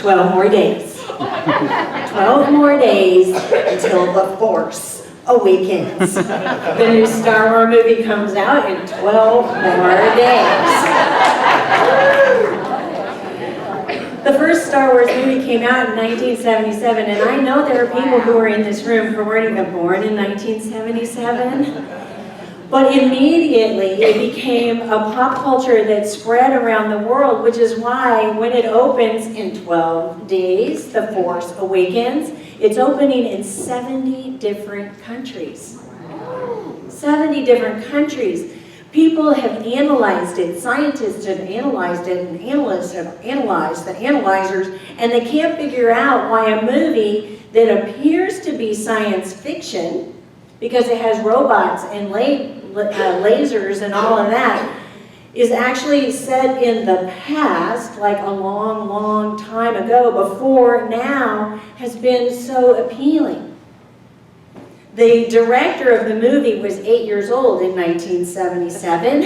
12 more days. 12 more days until the Force awakens. The new Star Wars movie comes out in 12 more days. The first Star Wars movie came out in 1977, and I know there are people who are in this room who weren't even born in 1977. But immediately it became a pop culture that spread around the world, which is why when it opens in 12 days, The Force Awakens, it's opening in 70 different countries. 70 different countries. People have analyzed it, scientists have analyzed it, and analysts have analyzed the analyzers, and they can't figure out why a movie that appears to be science fiction, because it has robots and lasers and all of that, is actually set in the past, like a long, long time ago, before now, has been so appealing. The director of the movie was 8 years old in 1977,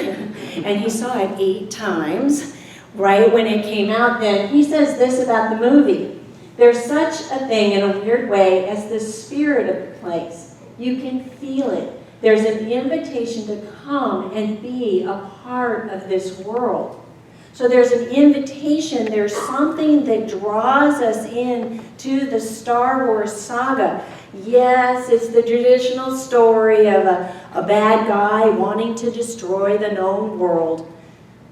and he saw it 8 times, right when it came out then. He says this about the movie: there's such a thing in a weird way as the spirit of the place. You can feel it. There's an invitation to come and be a part of this world. So there's an invitation, there's something that draws us in to the Star Wars saga. Yes, it's the traditional story of a bad guy wanting to destroy the known world.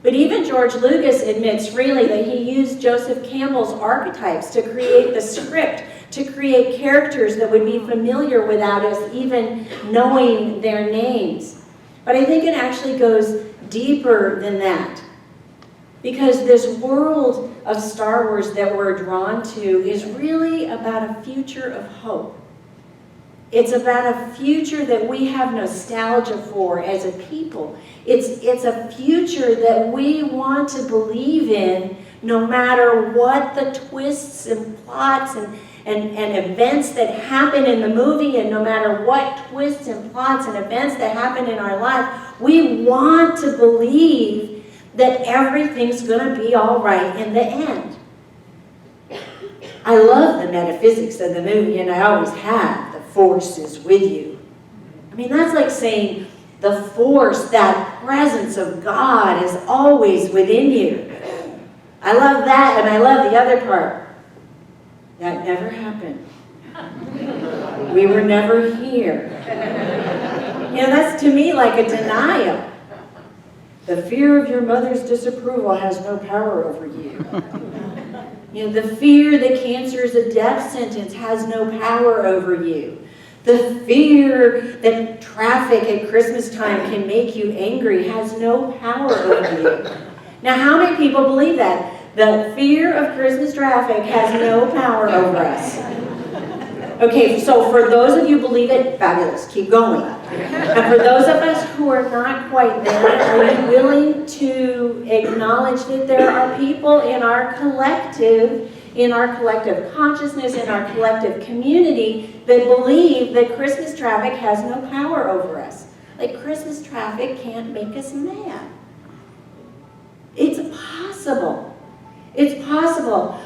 But even George Lucas admits freely that he used Joseph Campbell's archetypes to create the script, to create characters that would be familiar without us even knowing their names. But I think it actually goes deeper than that. Because this world of Star Wars that we're drawn to is really about a future of hope. It's about a future that we have nostalgia for as a people. It's a future that we want to believe in no matter what the twists and plots and events that happen in the movie, and no matter what twists and plots and events that happen in our life. We want to believe that everything's going to be all right in the end. I love the metaphysics of the movie, and I always have. The Force is with you. I mean, that's like saying the Force, that presence of God, is always within you. I love that, and I love the other part. That never happened. We were never here. You know, that's to me like a denial. The fear of your mother's disapproval has no power over you. You know, the fear that cancer is a death sentence has no power over you. The fear that traffic at Christmas time can make you angry has no power over you. Now, how many people believe that? The fear of Christmas traffic has no power over us. Okay, so for those of you who believe it, fabulous, keep going. And for those of us who are not quite there, are you willing to acknowledge that there are people in our collective consciousness, in our collective community, that believe that Christmas traffic has no power over us? Like, Christmas traffic can't make us mad. It's possible. It's possible.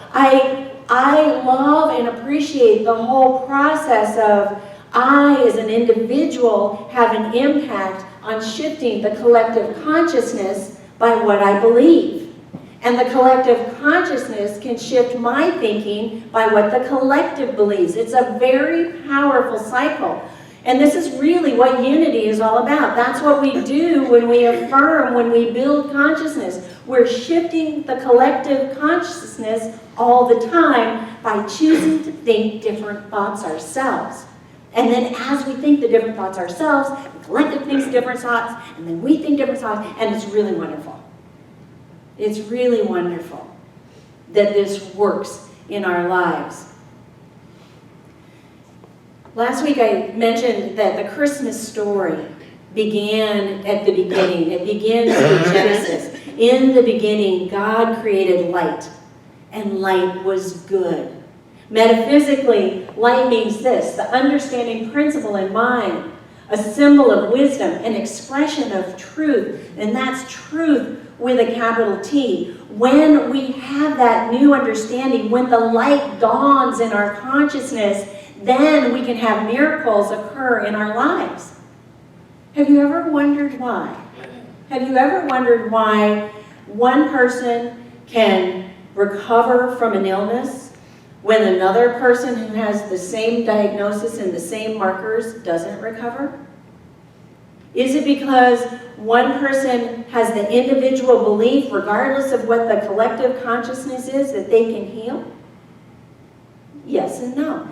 I love and appreciate the whole process of I, as an individual, have an impact on shifting the collective consciousness by what I believe. And the collective consciousness can shift my thinking by what the collective believes. It's a very powerful cycle. And this is really what unity is all about. That's what we do when we affirm, when we build consciousness. We're shifting the collective consciousness all the time by choosing to think different thoughts ourselves. And then as we think the different thoughts ourselves, the collective thinks different thoughts, and then we think different thoughts, and it's really wonderful. It's really wonderful that this works in our lives. Last week I mentioned that the Christmas story began at the beginning. It begins in Genesis. In the beginning, God created light, and light was good. Metaphysically, light means this: the understanding principle in mind a symbol of wisdom, an expression of truth, and that's truth with a capital T. When we have that new understanding, when the light dawns in our consciousness, then we can have miracles occur in our lives. Have you ever wondered why? Have you ever wondered why one person can recover from an illness when another person who has the same diagnosis and the same markers doesn't recover? Is it because one person has the individual belief, regardless of what the collective consciousness is, that they can heal? Yes and no.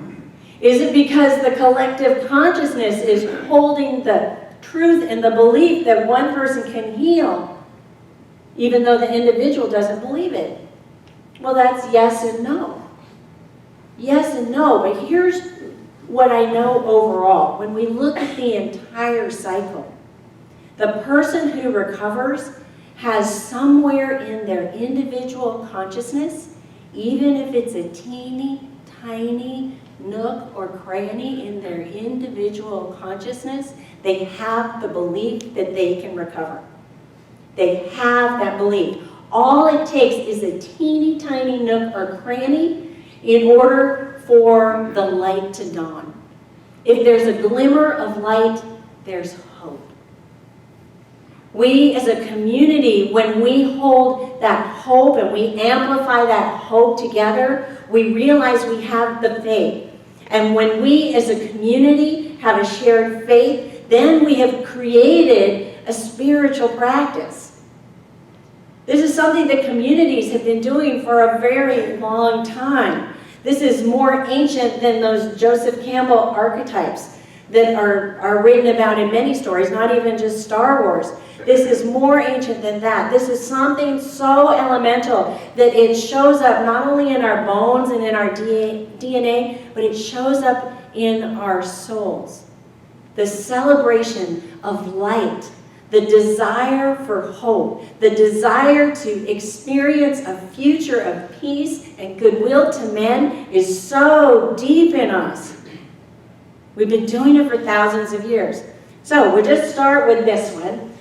Is it because the collective consciousness is holding the truth and the belief that one person can heal, even though the individual doesn't believe it? Well, that's yes and no. Yes and no, but here's what I know overall. When we look at the entire cycle, the person who recovers has somewhere in their individual consciousness, even if it's a teeny tiny nook or cranny in their individual consciousness, they have the belief that they can recover. They have that belief. All it takes is a teeny tiny nook or cranny in order for the light to dawn. If there's a glimmer of light, there's hope. We as a community, when we hold that hope and we amplify that hope together, we realize we have the faith. And when we as a community have a shared faith, then we have created a spiritual practice. This is something that communities have been doing for a very long time. This is more ancient than those Joseph Campbell archetypes that are written about in many stories, not even just Star Wars. This is more ancient than that. This is something so elemental that it shows up not only in our bones and in our DNA, but it shows up in our souls. The celebration of light, the desire for hope, the desire to experience a future of peace and goodwill to men is so deep in us. We've been doing it for thousands of years. So we'll just start with this one.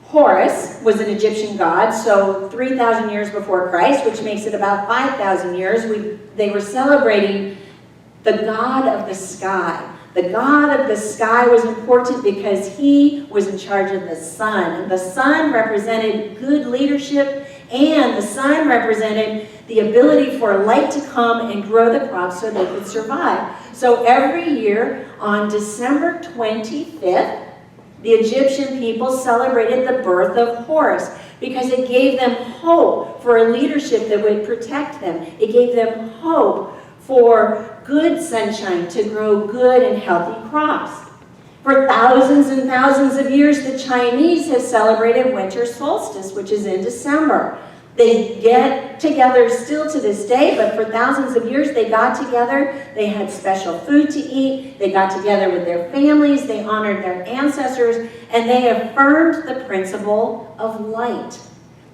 Horus was an Egyptian god, so 3,000 years before Christ, which makes it about 5,000 years, they were celebrating the god of the sky. The god of the sky was important because he was in charge of the sun. And the sun represented good leadership, and the sun represented the ability for light to come and grow the crops so they could survive. So every year on December 25th, the Egyptian people celebrated the birth of Horus because it gave them hope for a leadership that would protect them. It gave them hope for good sunshine to grow good and healthy crops. For thousands and thousands of years, the Chinese have celebrated winter solstice, which is in December. They get together still to this day, but for thousands of years they got together, they had special food to eat, they got together with their families, they honored their ancestors, and they affirmed the principle of light.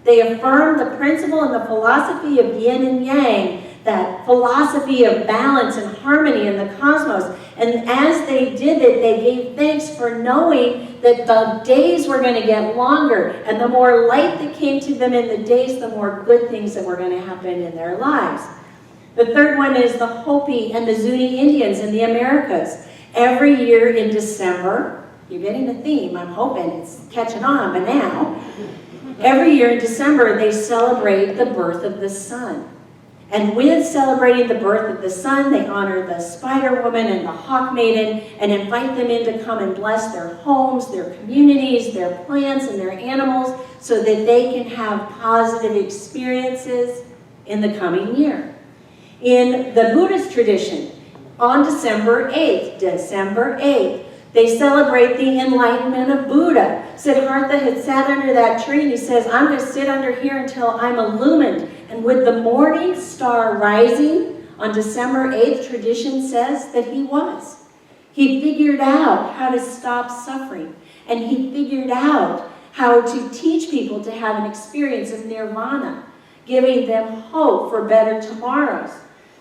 They affirmed the principle and the philosophy of yin and yang, that philosophy of balance and harmony in the cosmos. And as they did it, they gave thanks for knowing that the days were going to get longer, and the more light that came to them in the days, the more good things that were going to happen in their lives. The third one is the Hopi and the Zuni Indians in the Americas. Every year in December, you're getting a theme, I'm hoping it's catching on, but now, every year in December, they celebrate the birth of the sun. And with celebrating the birth of the sun, they honor the Spider Woman and the Hawk Maiden and invite them in to come and bless their homes, their communities, their plants, and their animals so that they can have positive experiences in the coming year. In the Buddhist tradition, on December 8th, they celebrate the enlightenment of Buddha. Siddhartha had sat under that tree and he says, I'm going to sit under here until I'm illumined. And with the morning star rising on December 8th, tradition says that he was. He figured out how to stop suffering. And he figured out how to teach people to have an experience of nirvana, giving them hope for better tomorrows.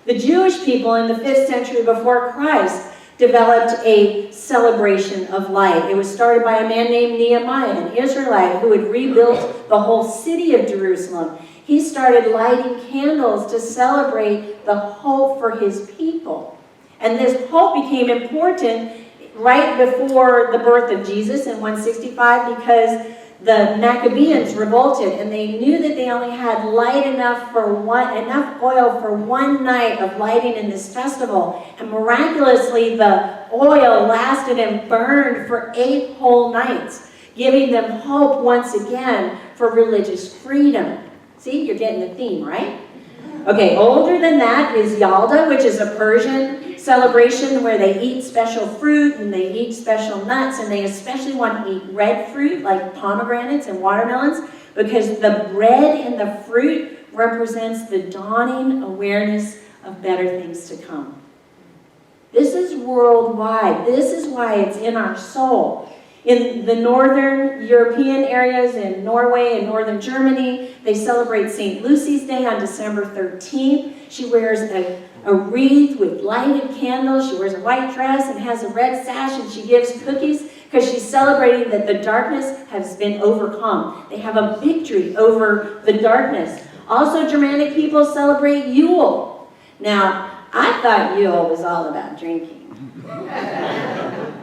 The Jewish people in the 5th century before Christ developed a celebration of light. It was started by a man named Nehemiah, an Israelite who had rebuilt the whole city of Jerusalem. He started lighting candles to celebrate the hope for his people. And this hope became important right before the birth of Jesus in 165 because the Maccabees revolted, and they knew that they only had light enough oil for one night of lighting in this festival. And miraculously, the oil lasted and burned for 8 whole nights, giving them hope once again for religious freedom. See, you're getting the theme, right? Okay, older than that is Yalda, which is a Persian celebration where they eat special fruit and they eat special nuts, and they especially want to eat red fruit like pomegranates and watermelons because the red in the fruit represents the dawning awareness of better things to come. This is worldwide. This is why it's in our soul. In the northern European areas, in Norway and northern Germany, they celebrate St. Lucy's Day on December 13th. She wears a wreath with lighted candles. She wears a white dress and has a red sash, and she gives cookies because she's celebrating that the darkness has been overcome. They have a victory over the darkness. Also, Germanic people celebrate Yule. Now, I thought Yule was all about drinking.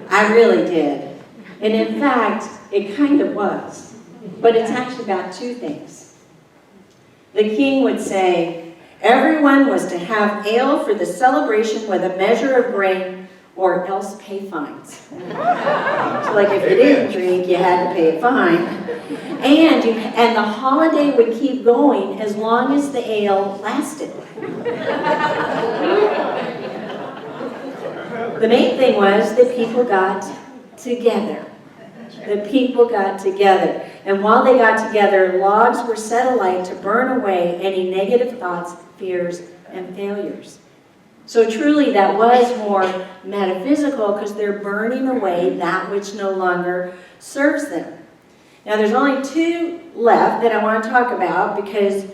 I really did. And in fact, it kind of was. But it's actually about 2 things. The king would say, everyone was to have ale for the celebration with a measure of grain, or else pay fines. So like if you didn't drink, you had to pay a fine. And the holiday would keep going as long as the ale lasted. The main thing was that people got together. The people got together. And while they got together, logs were set alight to burn away any negative thoughts, fears, and failures. So truly that was more metaphysical because they're burning away that which no longer serves them. Now there's only 2 left that I want to talk about because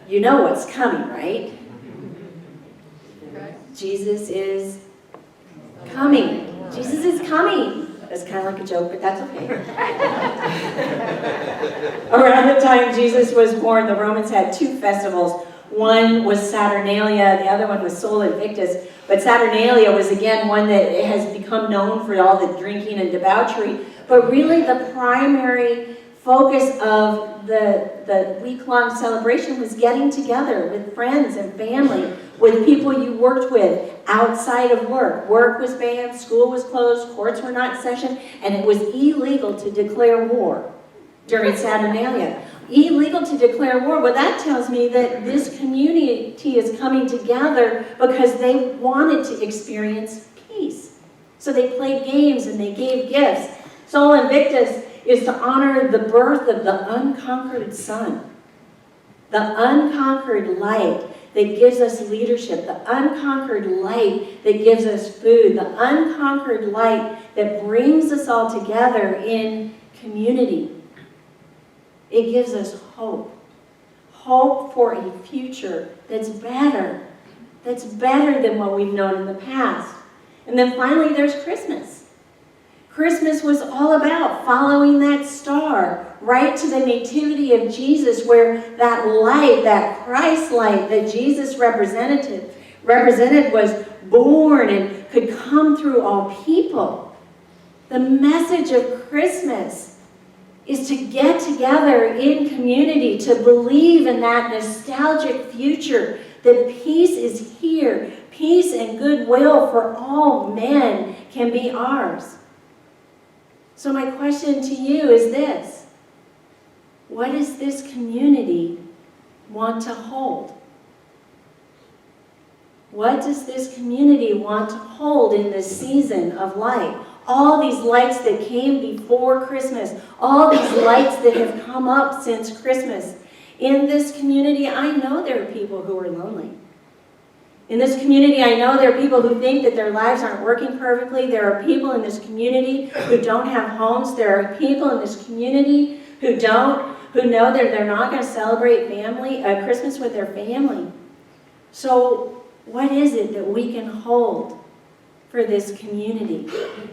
you know what's coming, right? Jesus is coming. Jesus is coming. It's kind of like a joke, but that's okay. Around the time Jesus was born, the Romans had 2 festivals. One was Saturnalia, the other one was Sol Invictus. But Saturnalia was again one that has become known for all the drinking and debauchery. But really the primary focus of the week-long celebration was getting together with friends and family, with people you worked with outside of work. Work was banned, school was closed, courts were not in session, and it was illegal to declare war during Saturnalia. Illegal to declare war. Well, that tells me that this community is coming together because they wanted to experience peace. So they played games and they gave gifts. Sol Invictus is to honor the birth of the unconquered sun. The unconquered light that gives us leadership. The unconquered light that gives us food. The unconquered light that brings us all together in community. It gives us hope. Hope for a future that's better. That's better than what we've known in the past. And then finally there's Christmas. Christmas was all about following that star right to the nativity of Jesus, where that light, that Christ light that Jesus represented was born and could come through all people. The message of Christmas is to get together in community, to believe in that nostalgic future, that peace is here. Peace and goodwill for all men can be ours. So my question to you is this: what does this community want to hold? What does this community want to hold in this season of light? All these lights that came before Christmas, all these lights that have come up since Christmas. In this community, I know there are people who are lonely. In this community, I know there are people who think that their lives aren't working perfectly. There are people in this community who don't have homes. There are people in this community who know that they're not going to celebrate Christmas with their family. So what is it that we can hold? for this community?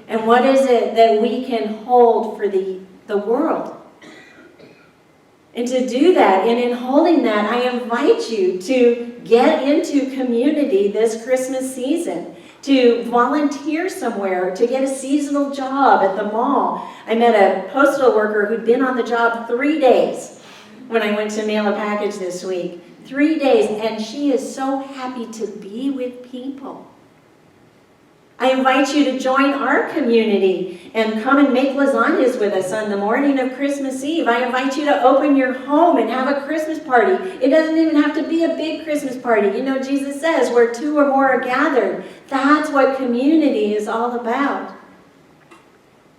And what is it that we can hold for the world? And to do that, and in holding that, I invite you to get into community this Christmas season, to volunteer somewhere, to get a seasonal job at the mall. I met a postal worker who'd been on the job 3 days when I went to mail a package this week. 3 days, and she is so happy to be with people. I invite you to join our community and come and make lasagnas with us on the morning of Christmas Eve. I invite you to open your home and have a Christmas party. It doesn't even have to be a big Christmas party. You know, Jesus says where 2 or more are gathered. That's what community is all about.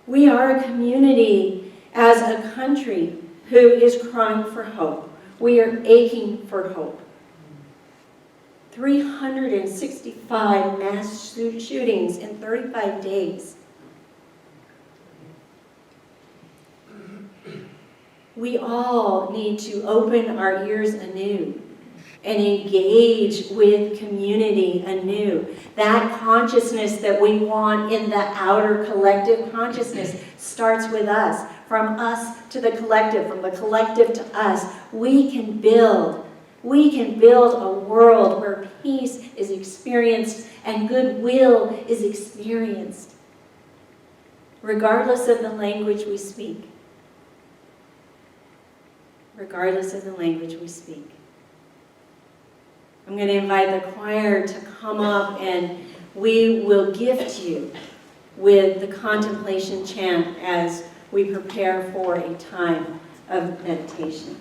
We are a community as a country who is crying for hope. We are aching for hope. 365 mass shootings in 35 days. We all need to open our ears anew and engage with community anew. That consciousness that we want in the outer collective consciousness starts with us. From us to the collective, from the collective to us, we can build a world where peace is experienced and goodwill is experienced, regardless of the language we speak. Regardless of the language we speak. I'm going to invite the choir to come up, and we will gift you with the contemplation chant as we prepare for a time of meditation.